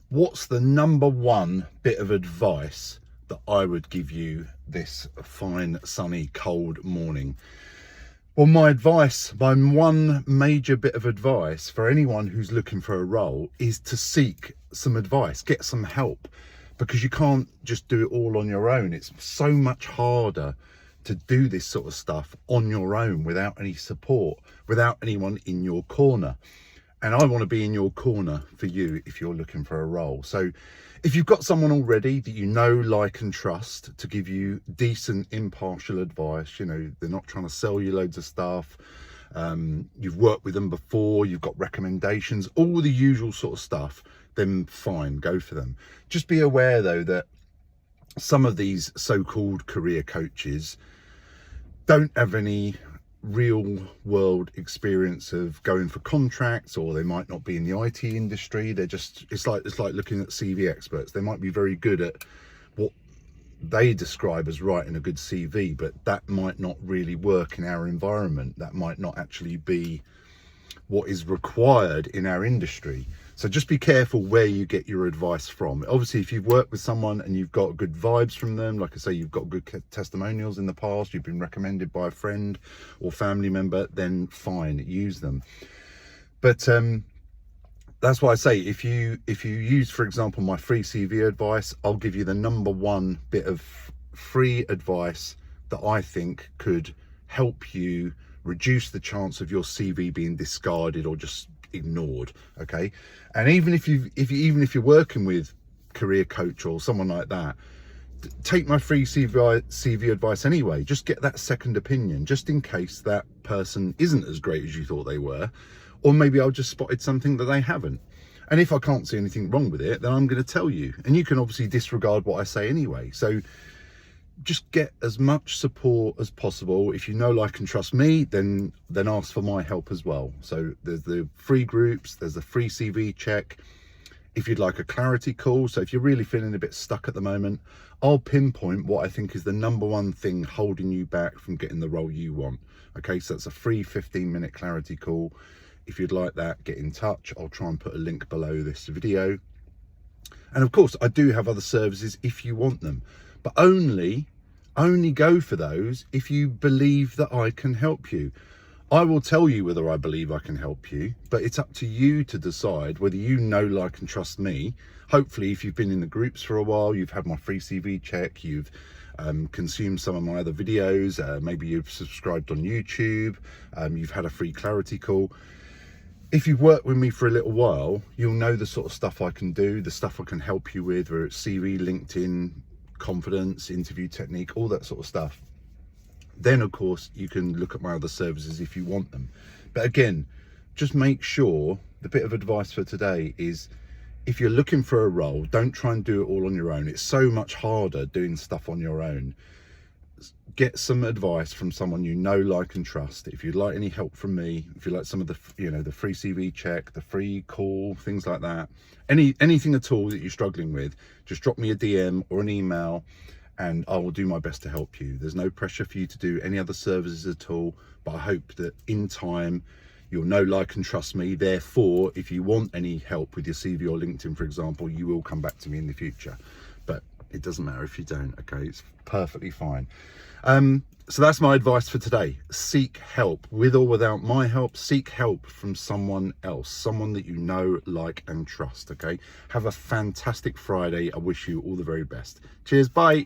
What's the number one bit of advice that I would give you this fine, sunny, cold morning? Well, my one major bit of advice for anyone who's looking for a role is to seek some advice, get some help, because you can't just do it all on your own. It's so much harder to do this sort of stuff on your own without any support, without anyone in your corner. And I want to be in your corner for you if you're looking for a role. So if you've got someone already that you know, like and trust to give you decent, impartial advice, you know, they're not trying to sell you loads of stuff, you've worked with them before, you've got recommendations, all the usual sort of stuff, then fine, go for them. Just be aware though that some of these so-called career coaches don't have any real world experience of going for contracts, or they might not be in the IT industry. They're just, it's like looking at CV experts. They might be very good at what they describe as writing a good CV, but that might not really work in our environment. That might not actually be what is required in our industry. So just be careful where you get your advice from. Obviously, if you've worked with someone and you've got good vibes from them, like I say, you've got good testimonials in the past, you've been recommended by a friend or family member, then fine, use them. But that's why I say, if you use, for example, my free CV advice, I'll give you the number one bit of free advice that I think could help you reduce the chance of your CV being discarded or just ignored. Okay, and even if you're working with career coach or someone like that, take my free CV advice anyway. Just get that second opinion, just in case that person isn't as great as you thought they were, or maybe I've just spotted something that they haven't. And if I can't see anything wrong with it, then I'm going to tell you, and you can obviously disregard what I say anyway. So just get as much support as possible. If you know, like and trust me, then ask for my help as well. So there's the free groups, there's the free CV check. If you'd like a clarity call, so if you're really feeling a bit stuck at the moment, I'll pinpoint what I think is the number one thing holding you back from getting the role you want. Okay, so that's a free 15-minute clarity call. If you'd like that, get in touch. I'll try and put a link below this video. And of course, I do have other services if you want them, but only go for those if you believe that I can help you. I will tell you whether I believe I can help you, but it's up to you to decide whether you know, like and trust me. Hopefully, if you've been in the groups for a while, you've had my free CV check, you've consumed some of my other videos, maybe you've subscribed on YouTube, you've had a free clarity call. If you've worked with me for a little while, you'll know the sort of stuff I can do, the stuff I can help you with, whether it's CV, LinkedIn, confidence, interview technique, all that sort of stuff. Then of course you can look at my other services if you want them. But again, just make sure, the bit of advice for today is, if you're looking for a role, don't try and do it all on your own. It's so much harder doing stuff on your own. Get some advice from someone you know, like and trust. If you'd like any help from me, if you like some of the, you know, the free CV check, the free call, things like that, anything at all that you're struggling with, just drop me a DM or an email and I will do my best to help you. There's no pressure for you to do any other services at all, but I hope that in time you'll know, like and trust me. Therefore, if you want any help with your CV or LinkedIn, for example, you will come back to me in the future. But it doesn't matter if you don't, okay? It's perfectly fine. So that's my advice for today. Seek help. With or without my help, seek help from someone else, someone that you know, like and trust, okay? Have a fantastic Friday. I wish you all the very best. Cheers, bye.